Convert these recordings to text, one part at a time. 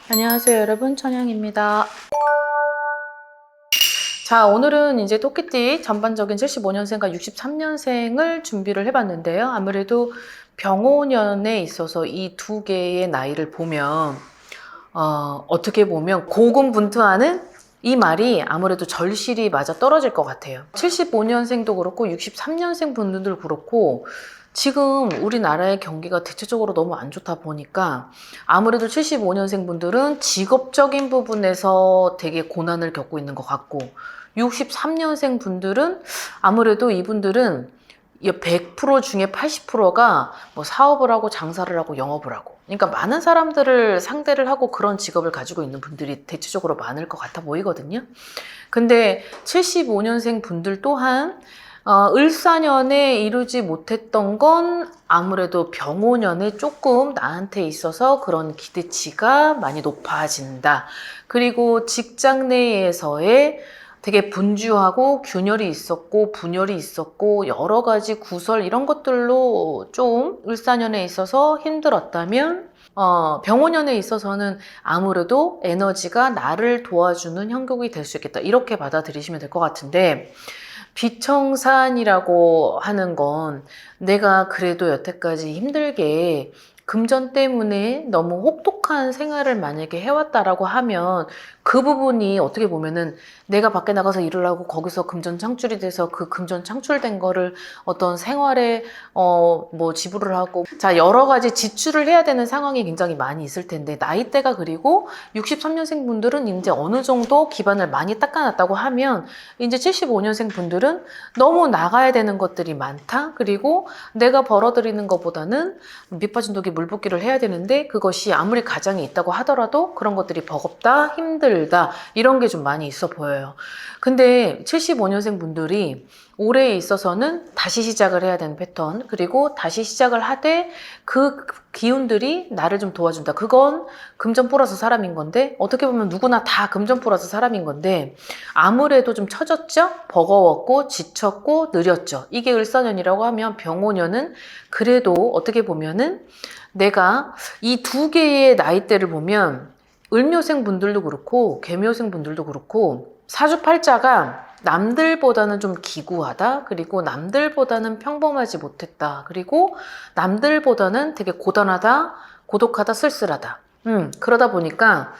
안녕하세요, 여러분. 천영입니다. 자, 오늘은 이제 토끼띠 전반적인 75년생과 63년생을 준비를 해봤는데요. 아무래도 병오년에 있어서 이 두 개의 나이를 보면, 어떻게 보면 고군분투하는 이 말이 아무래도 절실히 맞아 떨어질 것 같아요. 75년생도 그렇고 63년생 분들도 그렇고 지금 우리나라의 경기가 대체적으로 너무 안 좋다 보니까 아무래도 75년생 분들은 직업적인 부분에서 되게 고난을 겪고 있는 것 같고 63년생 분들은 아무래도 이분들은 100% 중에 80%가 뭐 사업을 하고 장사를 하고 영업을 하고 그러니까 많은 사람들을 상대를 하고 그런 직업을 가지고 있는 분들이 대체적으로 많을 것 같아 보이거든요. 근데 75년생 분들 또한 을사년에 이루지 못했던 건 아무래도 병오년에 조금 나한테 있어서 그런 기대치가 많이 높아진다. 그리고 직장 내에서의 되게 분주하고 균열이 있었고 분열이 있었고 여러 가지 구설 이런 것들로 좀 을사년에 있어서 힘들었다면 병오년에 있어서는 아무래도 에너지가 나를 도와주는 형국이 될 수 있겠다. 이렇게 받아들이시면 될 것 같은데 비청산이라고 하는 건 내가 그래도 여태까지 힘들게 금전 때문에 너무 혹독한 생활을 만약에 해왔다라고 하면 그 부분이 어떻게 보면은 내가 밖에 나가서 일을 하고 거기서 금전 창출이 돼서 그 금전 창출된 거를 어떤 생활에 뭐 지불을 하고 자 여러 가지 지출을 해야 되는 상황이 굉장히 많이 있을 텐데 나이대가 그리고 63년생 분들은 이제 어느 정도 기반을 많이 닦아놨다고 하면 이제 75년생 분들은 너무 나가야 되는 것들이 많다. 그리고 내가 벌어들이는 것보다는 밑빠진 독에 물 붓기를 해야 되는데 그것이 아무리 가장이 있다고 하더라도 그런 것들이 버겁다, 힘들다 이런 게 좀 많이 있어 보여요. 근데 75년생 분들이 올해에 있어서는 다시 시작을 해야 되는 패턴 그리고 다시 시작을 하되 그 기운들이 나를 좀 도와준다. 그건 금전 플러스 사람인 건데 어떻게 보면 누구나 다 금전 플러스 사람인 건데 아무래도 좀 처졌죠? 버거웠고 지쳤고 느렸죠. 이게 을사년이라고 하면 병오년은 그래도 어떻게 보면은 내가 이 두 개의 나이대를 보면 을묘생 분들도 그렇고 개묘생 분들도 그렇고 사주팔자가 남들보다는 좀 기구하다. 그리고 남들보다는 평범하지 못했다. 그리고 남들보다는 되게 고단하다, 고독하다, 쓸쓸하다. 그러다 보니까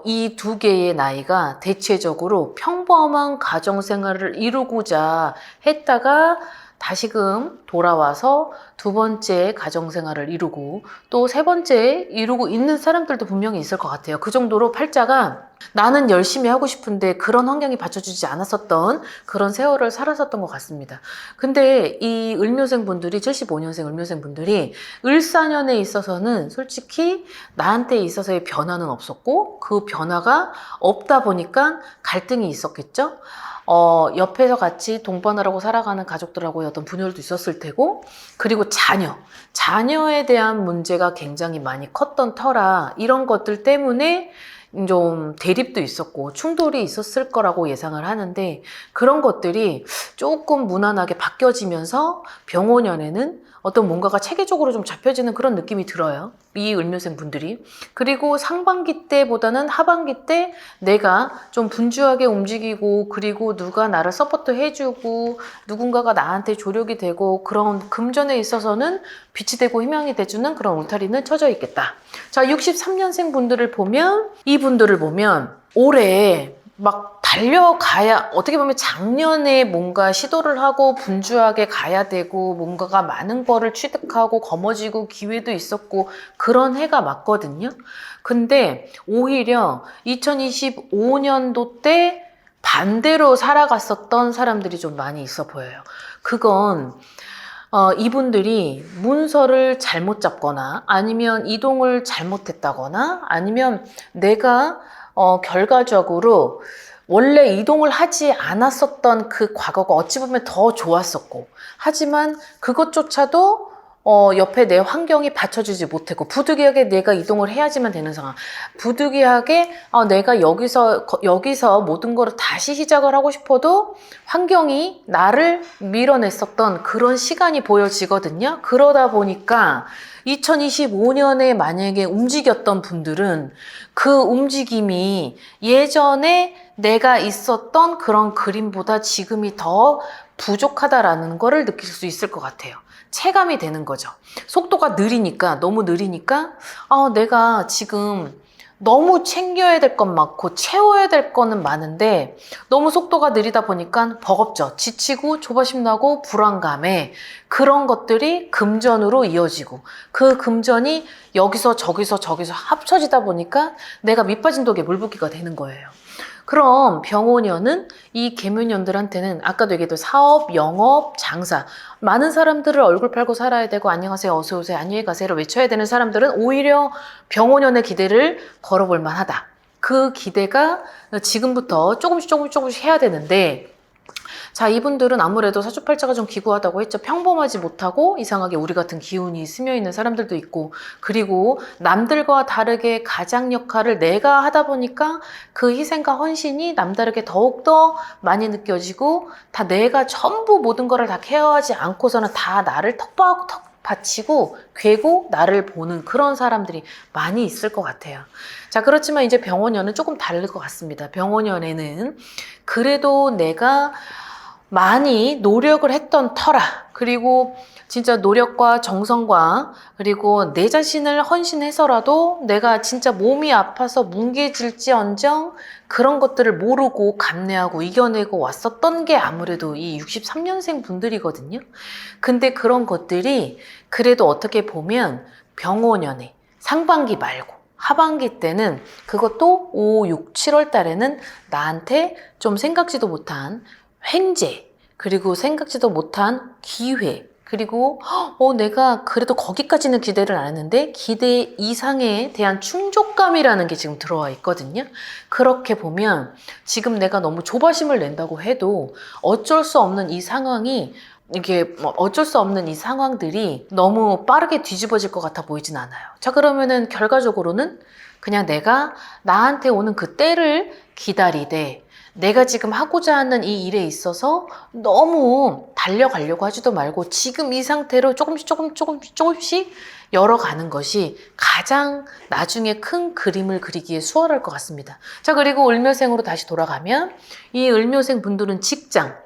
이 두 개의 나이가 대체적으로 평범한 가정생활을 이루고자 했다가 다시금 돌아와서 두 번째 가정생활을 이루고 또 세 번째 이루고 있는 사람들도 분명히 있을 것 같아요. 그 정도로 팔자가 나는 열심히 하고 싶은데 그런 환경이 받쳐주지 않았었던 그런 세월을 살았었던 것 같습니다. 근데 이 을묘생 분들이 75년생 을묘생 분들이 을사년에 있어서는 솔직히 나한테 있어서의 변화는 없었고 그 변화가 없다 보니까 갈등이 있었겠죠. 옆에서 같이 동반하라고 살아가는 가족들하고의 어떤 분열도 있었을 테고, 그리고 자녀에 대한 문제가 굉장히 많이 컸던 터라 이런 것들 때문에 좀 대립도 있었고 충돌이 있었을 거라고 예상을 하는데 그런 것들이 조금 무난하게 바뀌어지면서 병오년에는 어떤 뭔가가 체계적으로 좀 잡혀지는 그런 느낌이 들어요. 이 을묘생 분들이. 그리고 상반기 때보다는 하반기 때 내가 좀 분주하게 움직이고 그리고 누가 나를 서포트 해주고 누군가가 나한테 조력이 되고 그런 금전에 있어서는 빛이 되고 희망이 돼주는 그런 울타리는 쳐져 있겠다. 자, 63년생 분들을 보면 이분들을 보면 올해 막 달려가야 어떻게 보면 작년에 뭔가 시도를 하고 분주하게 가야 되고 뭔가가 많은 거를 취득하고 거머쥐고 기회도 있었고 그런 해가 맞거든요. 근데 오히려 2025년도 때 반대로 살아갔었던 사람들이 좀 많이 있어 보여요. 그건 이분들이 문서를 잘못 잡거나 아니면 이동을 잘못했다거나 아니면 내가 결과적으로 원래 이동을 하지 않았었던 그 과거가 어찌 보면 더 좋았었고 하지만 그것조차도 옆에 내 환경이 받쳐주지 못했고, 부득이하게 내가 이동을 해야지만 되는 상황. 부득이하게, 내가 여기서 모든 걸 다시 시작을 하고 싶어도 환경이 나를 밀어냈었던 그런 시간이 보여지거든요. 그러다 보니까 2025년에 만약에 움직였던 분들은 그 움직임이 예전에 내가 있었던 그런 그림보다 지금이 더 부족하다라는 거를 느낄 수 있을 것 같아요. 체감이 되는 거죠. 속도가 느리니까, 너무 느리니까, 내가 지금 너무 챙겨야 될 건 많고, 채워야 될 거는 많은데, 너무 속도가 느리다 보니까 버겁죠. 지치고, 조바심 나고, 불안감에 그런 것들이 금전으로 이어지고, 그 금전이 여기서 저기서 합쳐지다 보니까 내가 밑빠진 독에 물붓기가 되는 거예요. 그럼 병원년은 이 개묘년들한테는 아까도 얘기했던 사업, 영업, 장사 많은 사람들을 얼굴 팔고 살아야 되고 안녕하세요, 어서 오세요, 안녕히 가세요를 외쳐야 되는 사람들은 오히려 병원년의 기대를 걸어볼 만하다. 그 기대가 지금부터 조금씩 해야 되는데 자, 이분들은 아무래도 사주팔자가 좀 기구하다고 했죠. 평범하지 못하고 이상하게 우리 같은 기운이 스며있는 사람들도 있고 그리고 남들과 다르게 가장 역할을 내가 하다 보니까 그 희생과 헌신이 남다르게 더욱더 많이 느껴지고 다 내가 전부 모든 거를 다 케어하지 않고서는 다 나를 턱 받치고 괴고 나를 보는 그런 사람들이 많이 있을 것 같아요. 자, 그렇지만 이제 병원년은 조금 다를 것 같습니다. 병원년에는 그래도 내가 많이 노력을 했던 터라 그리고 진짜 노력과 정성과 그리고 내 자신을 헌신해서라도 내가 진짜 몸이 아파서 뭉개질지언정 그런 것들을 모르고 감내하고 이겨내고 왔었던 게 아무래도 이 63년생 분들이거든요. 근데 그런 것들이 그래도 어떻게 보면 병오년에 상반기 말고 하반기 때는 그것도 5, 6, 7월 달에는 나한테 좀 생각지도 못한 횡재, 그리고 생각지도 못한 기회, 그리고 내가 그래도 거기까지는 기대를 안 했는데 기대 이상에 대한 충족감이라는 게 지금 들어와 있거든요. 그렇게 보면 지금 내가 너무 조바심을 낸다고 해도 어쩔 수 없는 이 상황이 이게 어쩔 수 없는 이 상황들이 너무 빠르게 뒤집어질 것 같아 보이진 않아요. 자, 그러면은 결과적으로는 그냥 내가 나한테 오는 그 때를 기다리되 내가 지금 하고자 하는 이 일에 있어서 너무 달려가려고 하지도 말고 지금 이 상태로 조금씩 열어가는 것이 가장 나중에 큰 그림을 그리기에 수월할 것 같습니다. 자, 그리고 을묘생으로 다시 돌아가면 이 을묘생 분들은 직장,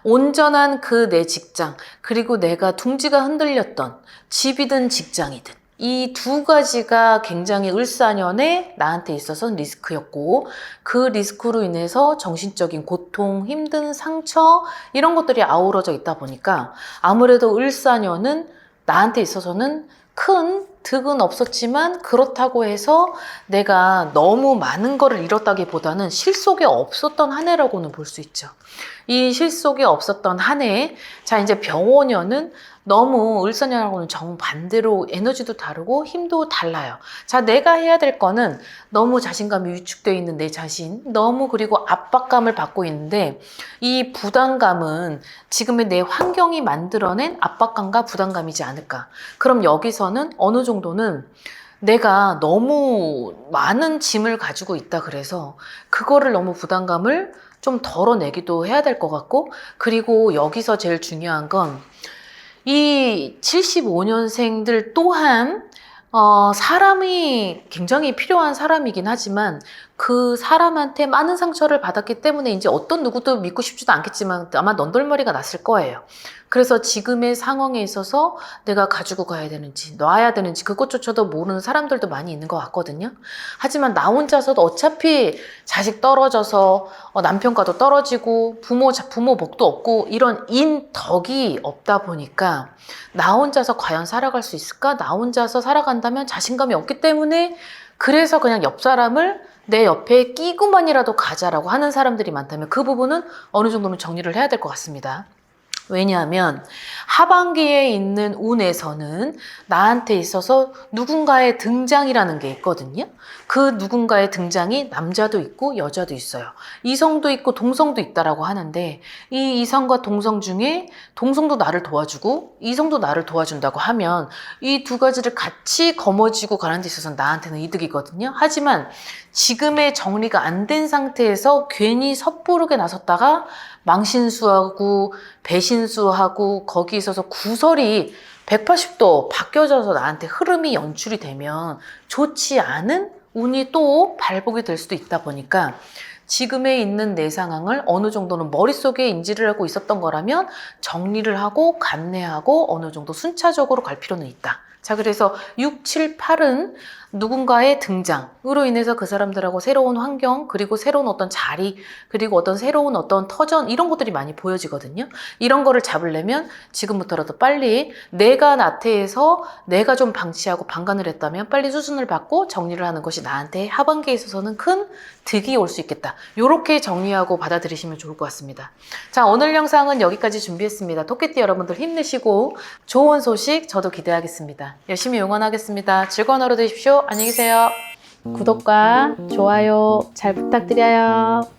온전한 그 내 직장, 그리고 내가 둥지가 흔들렸던 집이든 직장이든 이 두 가지가 굉장히 을사년에 나한테 있어서는 리스크였고 그 리스크로 인해서 정신적인 고통, 힘든 상처 이런 것들이 아우러져 있다 보니까 아무래도 을사년은 나한테 있어서는 큰 득은 없었지만 그렇다고 해서 내가 너무 많은 거를 잃었다기보다는 실속이 없었던 한 해라고는 볼 수 있죠. 이 실속이 없었던 한 해, 자 이제 병오년은 너무 을사년하고는 정반대로 에너지도 다르고 힘도 달라요. 자, 내가 해야 될 거는 너무 자신감이 위축되어 있는 내 자신, 너무 그리고 압박감을 받고 있는데 이 부담감은 지금의 내 환경이 만들어낸 압박감과 부담감이지 않을까. 그럼 여기서는 어느 정도는 내가 너무 많은 짐을 가지고 있다 그래서 그거를 너무 부담감을 좀 덜어내기도 해야 될 것 같고 그리고 여기서 제일 중요한 건 이 75년생들 또한 사람이 굉장히 필요한 사람이긴 하지만 그 사람한테 많은 상처를 받았기 때문에 이제 어떤 누구도 믿고 싶지도 않겠지만 아마 넌덜머리가 났을 거예요. 그래서 지금의 상황에 있어서 내가 가지고 가야 되는지 놔야 되는지 그것조차도 모르는 사람들도 많이 있는 것 같거든요. 하지만 나 혼자서도 어차피 자식 떨어져서 남편과도 떨어지고 부모 복도 없고 이런 인덕이 없다 보니까 나 혼자서 과연 살아갈 수 있을까? 나 혼자서 살아간다면 자신감이 없기 때문에 그래서 그냥 옆 사람을 내 옆에 끼고만이라도 가자라고 하는 사람들이 많다면 그 부분은 어느 정도는 정리를 해야 될 것 같습니다. 왜냐하면 하반기에 있는 운에서는 나한테 있어서 누군가의 등장이라는 게 있거든요. 그 누군가의 등장이 남자도 있고 여자도 있어요. 이성도 있고 동성도 있다라고 하는데 이 이성과 동성 중에 동성도 나를 도와주고 이성도 나를 도와준다고 하면 이 두 가지를 같이 거머쥐고 가는 데 있어서는 나한테는 이득이거든요. 하지만 지금의 정리가 안 된 상태에서 괜히 섣부르게 나섰다가 망신수하고 배신수하고 거기 있어서 구설이 180도 바뀌어져서 나한테 흐름이 연출이 되면 좋지 않은 운이 또 발복이 될 수도 있다 보니까 지금에 있는 내 상황을 어느 정도는 머릿속에 인지를 하고 있었던 거라면 정리를 하고 감내하고 어느 정도 순차적으로 갈 필요는 있다. 자, 그래서 6, 7, 8은 누군가의 등장으로 인해서 그 사람들하고 새로운 환경, 그리고 새로운 어떤 자리, 그리고 어떤 새로운 어떤 터전, 이런 것들이 많이 보여지거든요. 이런 거를 잡으려면 지금부터라도 빨리 내가 나태해서 내가 좀 방치하고 방관을 했다면 빨리 수순을 받고 정리를 하는 것이 나한테 하반기에 있어서는 큰 득이 올 수 있겠다. 이렇게 정리하고 받아들이시면 좋을 것 같습니다. 자, 오늘 영상은 여기까지 준비했습니다. 토끼띠 여러분들 힘내시고 좋은 소식 저도 기대하겠습니다. 열심히 응원하겠습니다. 즐거운 하루 되십시오. 안녕히 계세요. 구독과 좋아요 잘 부탁드려요.